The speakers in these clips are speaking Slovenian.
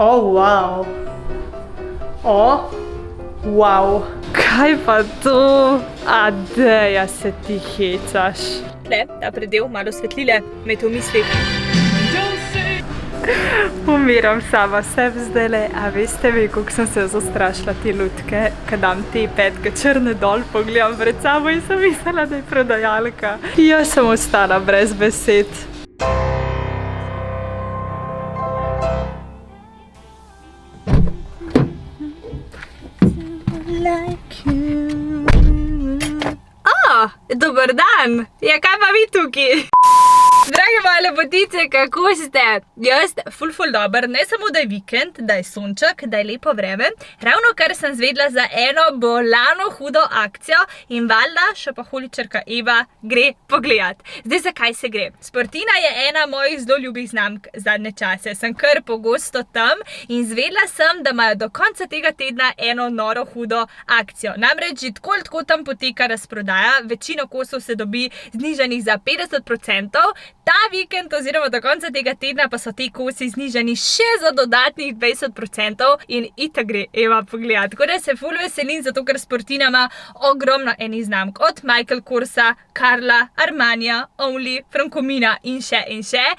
wow. Wow. Kaj pa to? Adeja se ti hecaš. Le, ta predel, malo svetlile, me to misli. Umiram sama sebi zdajle, a veste vi, koliko sem se zastrašila te lutke, kad dam te petke črne dol, pogledam pred sabo in sem mislila, da je prodajalka. Jaz sem ostala brez besed. Dober dan! Ja, kaj pa vi tukaj? Drage moje lepotice, kako ste? Jaz ful dober, ne samo da je vikend, da je sonček, da je lepo vreme. Ravno kar sem zvedla za eno bolano hudo akcijo in valjda še pa holičarka Eva gre pogledat. Zdaj, zakaj se gre? Sportina je ena mojih zelo ljubih znamk zadnje čase. Sem kar pogosto tam in zvedla sem, da imajo do konca tega tedna eno noro hudo akcijo. Namreč že tako tam poteka razprodaja, večino kosov se dobi znižanih za 50%. Ta vikend oziroma do konca tega tedna pa so te kosi znižani še za dodatnih 20% in itak gre Eva pogledat. Tako da se ful veselim, zato ker Sportina ima ogromno enih znamk. Od Michael Korsa, Karla, Armanija, Only, Francomina in še.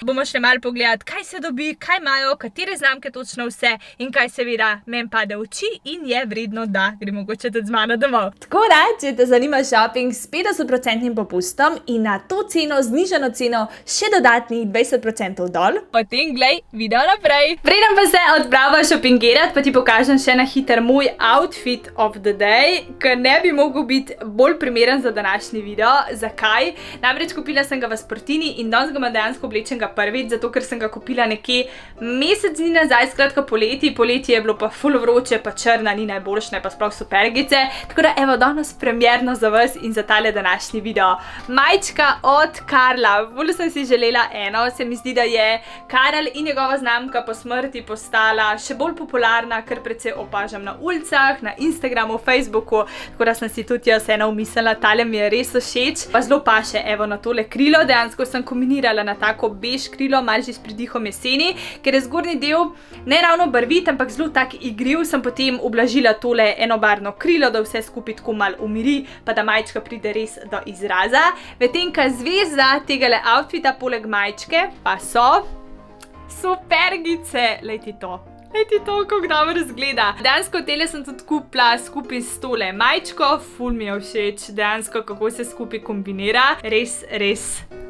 Bomo šli malo pogledat, kaj se dobi, kaj imajo, katere znamke točno vse in kaj seveda meni pade v oči in je vredno, da gre mogoče tudi z mano domov. Tako da, če te zanima shopping s 50% popustom in na to ceno, znižano ceno, še dodatnih 20% dol. Potem glej video naprej. Preden pa se odprava shoppingirat, pa ti pokažem še na hiter moj outfit of the day, ker ne bi mogel biti bolj primeren za današnji video. Zakaj? Namreč kupila sem ga v Sportini in danes ga imam dejansko oblečenega prvič, zato ker sem ga kupila nekje mesec dni nazaj, skratka poleti. Poleti je bilo pa ful vroče, pa črna ni najboljšne, pa sploh supergice. Tako da evo, danes premierno za vas in za tale današnji video. Majčka od Karla. Bolj sem si želela eno, se mi zdi, da je Karel in njegova znamka po smrti postala še bolj popularna, kar precej opažam na ulicah, na Instagramu, Facebooku, tako da sem si tudi jaz eno umislila, tale mi je res všeč. Pa zelo paše, evo, na tole krilo, dejansko sem kombinirala na tako bež krilo, malo že s pridihom jeseni, ker je zgornji del ne ravno barvit, ampak zelo tak igriv, sem potem ublažila tole enobarvno krilo, da vse skupaj tako malo umiri, pa da majčka pride res do izraza. Medtem ko zveza tegale outfita poleg majčke pa so supergice. Lejte to, kako dobro izgleda. Dejansko tele sem tudi kupila skupaj s tole majčko, ful mi je všeč, dejansko kako se skupaj kombinira. Res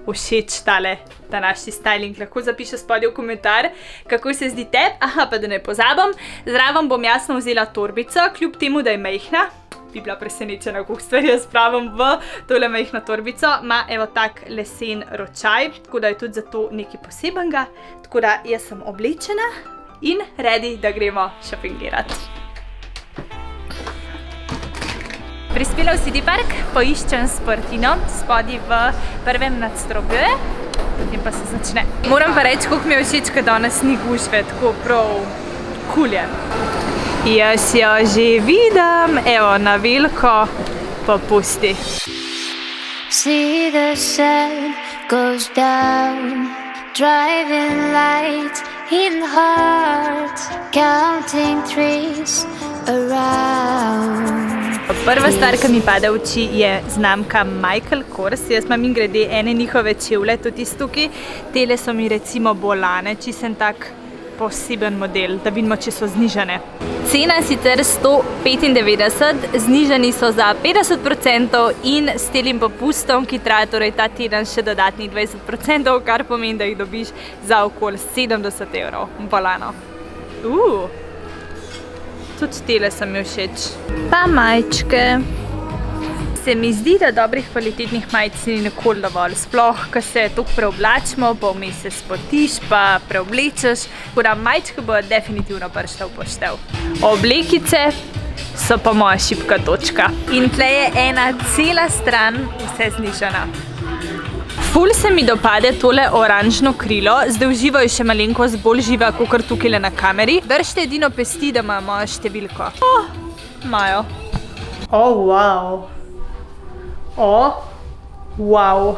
všeč tale današnji styling. Lahko zapišeš spodaj v komentar, kako se zdi tebi. Aha, pa da ne pozabim, zraven bom jasno vzela torbico, kljub temu, da je majhna. Bi bila presenečena, koliko stvari jaz spravim v tole majhno torbico. Ma evo tak lesen ročaj, tako da je tudi zato nekaj posebenega. Tako da jaz sem oblečena in ready, da gremo shoppingirat. Prispela v City Park, poiščem Sportino, spodaj v prvem nadstropju, potem pa se začne. Moram pa reči, koliko mi je všeč, ker danes ni gužve, tako prav cool je. Jaz jo že vidim, evo, na veliko popusti. See the sun goes down, driving light in heart, counting trees around. Prva stvar, ki mi pade v oči, je znamka Michael Kors. Jaz imam in grede ene njihove čevlje, tudi tukaj. Tele so mi recimo bolane, čisten tak poseben model, da vidimo, če so znižane. Cena sicer 195, znižani so za 50% in s telim popustom, ki traja torej ta teden še dodatnih 20%, kar pomeni, da jih dobiš za okoli 70 evrov. Bolano. Tudi tele so mi všeč. Pa majčke. Se mi zdi, da dobrih kvalitetnih majic ni nikoli dovolj. Sploh, ko se toliko preoblačimo, pa vmes se spotiš, pa preoblečeš. Tako da majčke bojo definitivno prišle v poštev. Oblekice so pa moja šibka točka. In tle je ena cela stran vse znižana. Ful se mi dopade tole oranžno krilo, zdaj v živo je še malenkost bolj živa, kakor tukaj na kameri. Držite edino pesti, da imajo mojo številko. Imajo. Wow. Wow.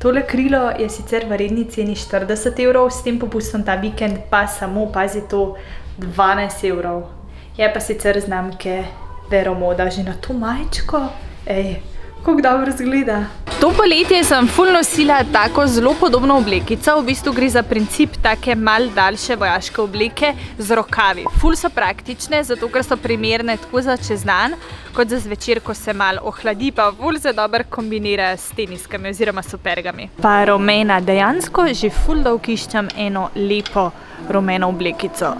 Tole krilo je sicer v redni ceni 40 evrov, s tem popustom ta vikend pa samo, pazi to, 12 evrov. Je pa sicer znamke Vero Moda, že na to majčko, kako dobro izgleda. To poletje sem ful nosila tako zelo podobno oblekico, v bistvu gre za princip take mal daljše vojaške obleke z rokavi. Ful so praktične, zato ker so primerne tako za čez dan, kot za zvečer, ko se mal ohladi, pa ful se dobro kombinira s teniskami oziroma supergami. Pa rumena, dejansko že ful dolgo iščem eno lepo rumeno oblekico.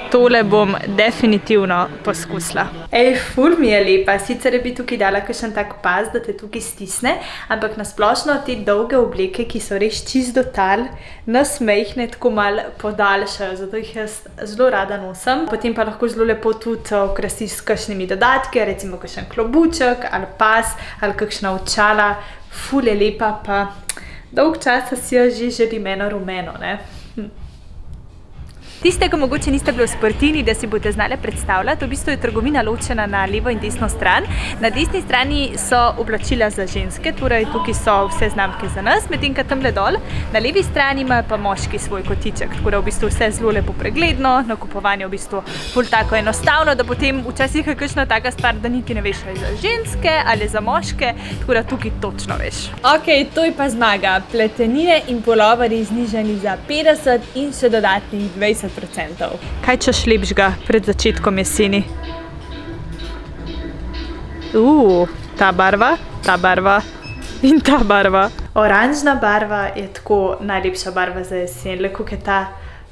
Tole bom definitivno poskusila. Ful mi je lepa, sicer bi tukaj dala kakšen tak pas, da te tukaj stisne, ampak nasplošno te dolge obleke, ki so res čist do tal, nas mejhne tako mal podaljšajo, zato jih jaz zelo rada nosim. Potem pa lahko zelo lepo tudi okrasiš s kakšnimi dodatki, recimo kakšen klobuček ali pas ali kakšna očala. Ful je lepa, pa dolg časa si jo že želim eno rumeno, ne? Tiste, ko mogoče niste bili v Sportini, da si boste znali predstavljati, v bistvu je trgovina ločena na levo in desno stran. Na desni strani so oblačila za ženske, torej tukaj so vse znamke za nas, medtem ko tamle dol. Na levi strani imajo pa moški svoj kotiček, tako da v bistvu vse zelo lepo pregledno, nakupovanje v bistvu ful tako enostavno, da potem včasih je kakšna taka stvar, da niti ne veš, ali za ženske ali za moške, tako da tukaj točno veš. Ok, to je pa zmaga. Pletenine in puloverji znižani za 50 in še dodatnih 20%. Kaj češ lepšega pred začetkom jeseni? Ta barva in ta barva. Oranžna barva je tako najlepša barva za jesen, le koliko je ta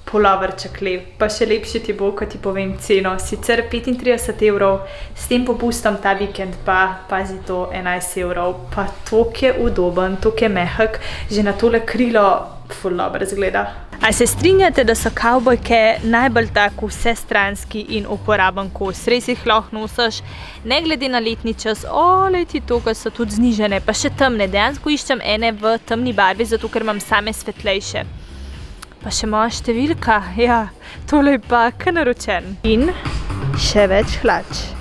puloverček lep. Pa še lepši ti bo, ko ti povem ceno. Sicer 35 evrov, s tem popustom ta vikend pa, pazi to, 11 evrov. Pa toliko je udoben, toliko je mehek, že na tole krilo ful dobro izgleda. A se strinjate, da so kavbojke najbolj tako vsestranski in uporaben kos? Res jih lahko nosiš, ne glede na letni čas. Leti to, ko so tudi znižene, pa še temne. Dejansko iščem ene v temni barvi, zato ker imam same svetlejše. Pa še moja številka, ja, tole je pa kar naročen. In še več hlač.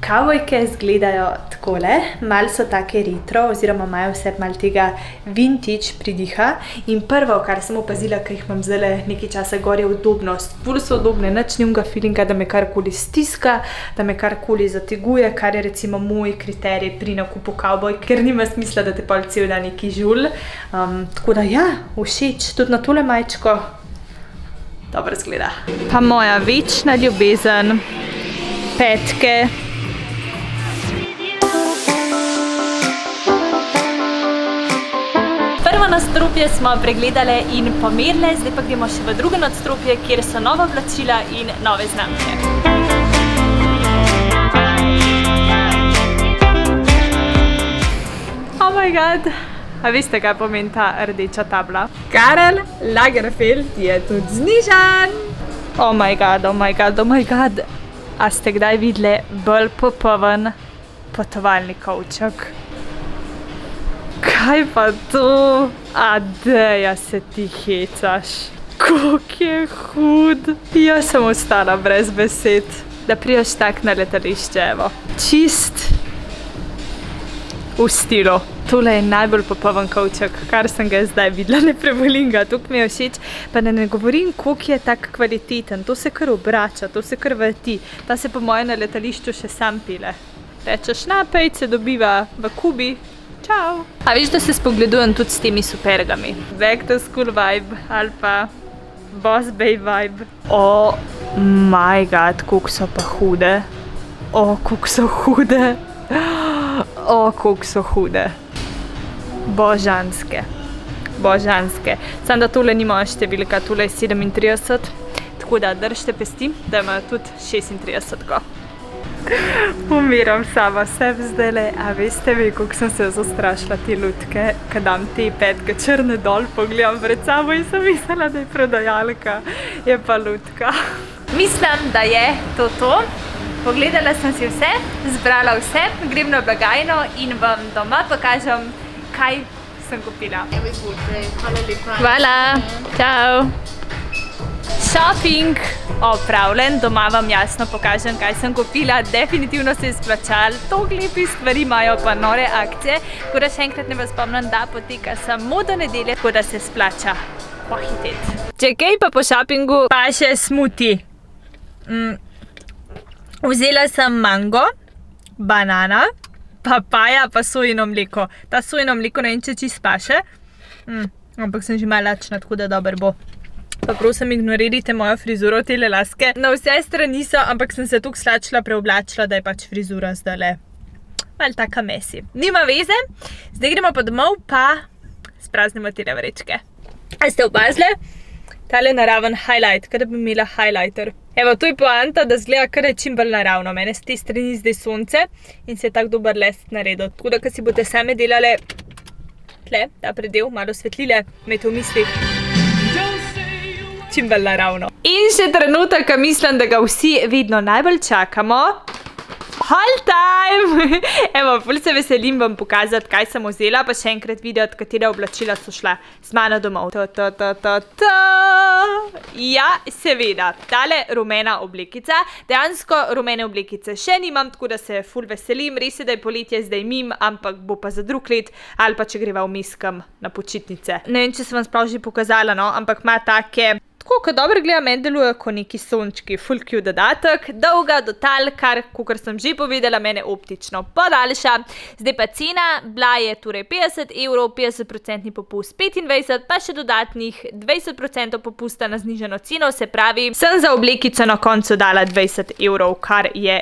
Kavbojke izgledajo takole, malo so take retro, oziroma imajo vse malo tega vintage pridiha. In prvo, kar sem opazila, ker jih imam zdajle nekaj časa gor, je udobnost. Ful so udobne, nič nimga feelinga, da me karkoli stiska, da me karkoli zateguje, kar je recimo moj kriterij pri nakupu kavbojk, ker nima smisla, da te pol cel dan neki žul. Tako da ja, všeč, tudi na tole majčko dobro izgleda. Pa moja večna ljubezen, petke. Prvo nadstropje smo pregledale in pomerile, zdaj pa gremo še v drugo nadstropje, kjer so nova oblačila in nove znamke. Oh my god, a veste, kaj pomeni ta rdeča tabla? Karl Lagerfeld je tudi znižan! Oh my god, oh my god, oh my god. A ste kdaj videli bolj popoln potovalni kovček? Kaj pa to? Deja se ti hecaš. Koliko je hud. Jaz sem ostala brez besed, da priješ tak na letališče, evo. Čist v stilu. Tole je najbolj popoln kovček, kar sem ga zdaj videla, ne prevolim ga, toliko mi je všeč. Pa ne govorim, koliko je tak kvaliteten, to se kar obrača, to se kar vrti. Ta se po moje na letališču še sam pile. Rečeš napej, se dobiva v Kubi. Čau! A veš, da se spogledujem tudi s temi supergami? Back to school vibe ali pa boss babe vibe. Oh my god, koliko so pa hude. Koliko so hude. Koliko so hude. Božanske. Božanske. Samo da tole ni moja številka, tole je 37. Tako da držite pesti, da imajo tudi 36. Umiram sama sebe zdajle, a veste vi, koliko sem se zastrašila te lutke, ko dam te petke črne dol, pogledam pred sabo in sem mislila, da je prodajalka, je pa lutka. Mislim, da je to to. Pogledala sem si vse, zbrala vse, grem na blagajno in vam doma pokažem, kaj sem kupila. Hvala lepa. Hvala. Čau. Shopping opravljen, doma vam jasno pokažem, kaj sem kupila. Definitivno se je splačalo, toliko lepih stvari imajo pa nore akcije. Tako da še enkrat ne vas spomnim, da poteka samo do nedelje, tako da se splača pohiteti. Če kaj pa po shoppingu, pa še smuti. Vzela sem mango, banana, papaja pa sojino mleko. Ta sojino mleko ne vem, če čist paše, ampak sem že malo lačna, tako da dober bo. Pa prosim, ignorirajte mojo frizuro, tele laske. Na vse strani so, ampak sem se tukaj slačila, preoblačila, da je pač frizura zdajle malo taka mesi. Nima veze, zdaj gremo pa domov, pa spraznimo tele vrečke. A ste opazili? Tale naraven highlight, kada bi imela highlighter. Evo, to je poanta, da zgleda kar je čim bolj naravno. Mene z te strani zdaj sonce in se je tak dober lest naredil. Tako da, ko si boste same delale tle, ta predel, malo svetlile, imejte v mislih. Čim bolj naravno. In še trenutek, ko mislim, da ga vsi vedno najbolj čakamo. Haul time! Evo, ful se veselim vam pokazati, kaj sem vzela, pa še enkrat videti, katera oblačila so šla z mano domov. Ja, seveda, tale rumena oblekica. Dejansko rumene oblekice še nimam, tako da se ful veselim. Res je, da je poletje zdaj mim, ampak bo pa za drug let, ali pa če greva vmes kam na počitnice. Ne vem, če sem vam sploh že pokazala, no, ampak ima take... Tako, ko dobro gleda, meni delujejo kot neki sončki, full cute dodatek, dolga do tal, kar, kakor sem že povedala, mene optično podaljša. Zdaj pa cena, bila je torej 50 €, 50% popust 25, pa še dodatnih 20% popusta na znižano ceno, se pravi, sem za oblekico na koncu dala 20 €, kar je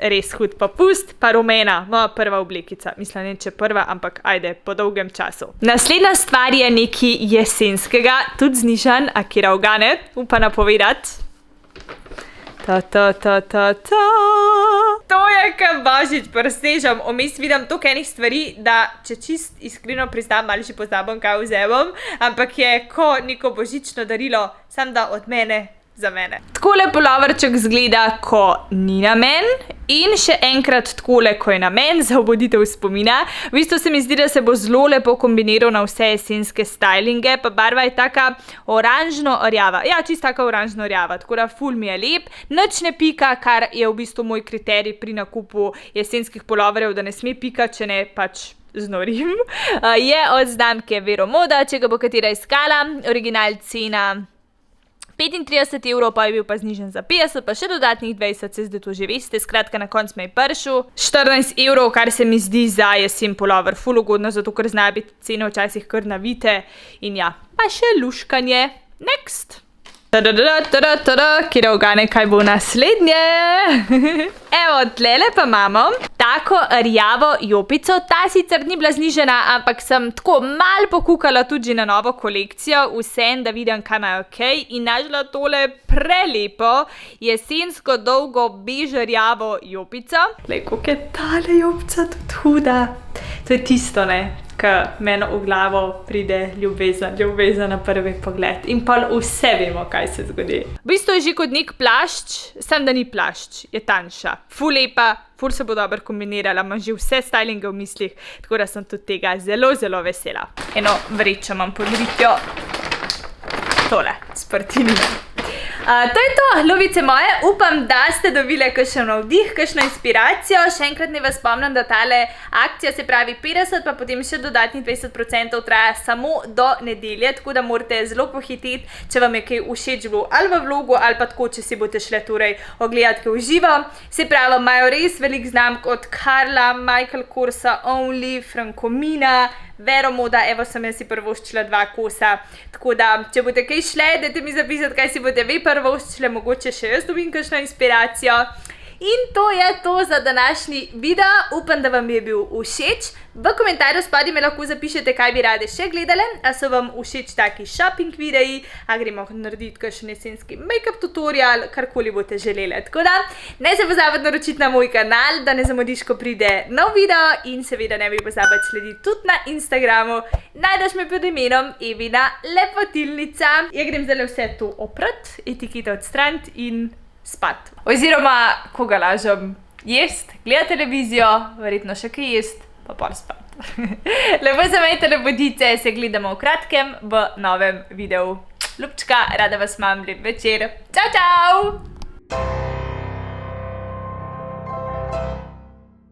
res hud popust, pa rumena, moja prva oblekica, mislim, ne če prva, ampak ajde, po dolgem času. Naslednja stvar je nekaj jesenskega, tudi znižan, a kjer organ. Upa napovedati. To je kaj božič, prstežam. Omes vidim toliko enih stvari, da če čist iskreno priznam, malo že pozabim, kaj vzemam, ampak je ko neko božično darilo, sam da od mene za mene. Takole puloverček zgleda, ko ni namen, in še enkrat takole, ko je namen, za obuditev spomina. V bistvu se mi zdi, da se bo zelo lepo kombiniral na vse jesenske stylinge, pa barva je taka oranžno-rjava. Ja, čist taka oranžno-rjava, tako da ful mi je lep. Nič ne pika, kar je v bistvu moj kriterij pri nakupu jesenskih puloverjev, da ne sme pika, če ne pač znorim. Je od znamke Vero Moda, če ga bo katera iskala, original cena 35 €, pa je bil pa znižen za 50, pa še dodatnih 20, se zdaj to že veste, skratka na konc me je pršel. 14 €, kar se mi zdi za jesen pulover ful ugodno, zato ker znajo biti cene včasih kar navite in ja, pa še luškanje. Next! Kjer ogane, kaj bo naslednje? Evo, tlele pa imamo tako rjavo jopico. Ta sicer ni bila znižena, ampak sem tako mal pokukala tudi na novo kolekcijo, vsem, da vidim, kaj imajo kaj, in našla tole prelepo jesensko dolgo bež-rjavo jopico. Glej, koliko je tale jopica tudi huda. To je tisto, ne, ko meni v glavo pride ljubezen na prvi pogled. In pa vse vemo, kaj se zgodi. V bistvu je že kot nek plašč, samo da ni plašč, je tanjša. Ful lepa, ful se bo dobro kombinirala, imam že vse stylinge v mislih, tako da sem tudi tega zelo, zelo vesela. Eno vrečo imam pod ritjo. Tole, s partinime. To je to, ljubice moje, upam, da ste dobile kakšen navdih, kakšno inspiracijo. Še enkrat ne vas spomnim, da tale akcija, se pravi 50, pa potem še dodatnih 20% traja samo do nedelje, tako da morate zelo pohiteti, če vam je kaj všeč bilo ali v vlogu, ali pa tako, če si boste šle torej ogledati kaj v živo. Se pravi, imajo res velik znamk od Karla, Michael Korsa, Only, Frankomina, Vero Moda, evo sem jaz si prvoščila 2 kosa. Tako da, če boste kaj šle, dajte mi zapisati, kaj si boste vi prvoščile, mogoče še jaz dobim kakšno inspiracijo. In to je to za današnji video. Upam, da vam je bil všeč. V komentarju spodaj me lahko zapišete, kaj bi rade še gledali. A so vam všeč taki shopping videi, a gremo narediti kakšen jesenski make-up tutorial, karkoli boste želeli. Tako da, ne se pozabiti naročiti na moj kanal, da ne zamudiš, ko pride nov video, in seveda ne bi pozabiti slediti tudi na Instagramu. Najdeš me pod imenom Evina Lepotilnica. Ja grem zdaj vse to oprat, etikete odstraniti in spat. Oziroma, koga lažem, jest, gleda televizijo, verjetno še kaj jest, pa pol spat. Lepo se imejte, lepotice, se gledamo v kratkem v novem videu. Ljubčka, rada vas imam, lep večer. Čau, čau!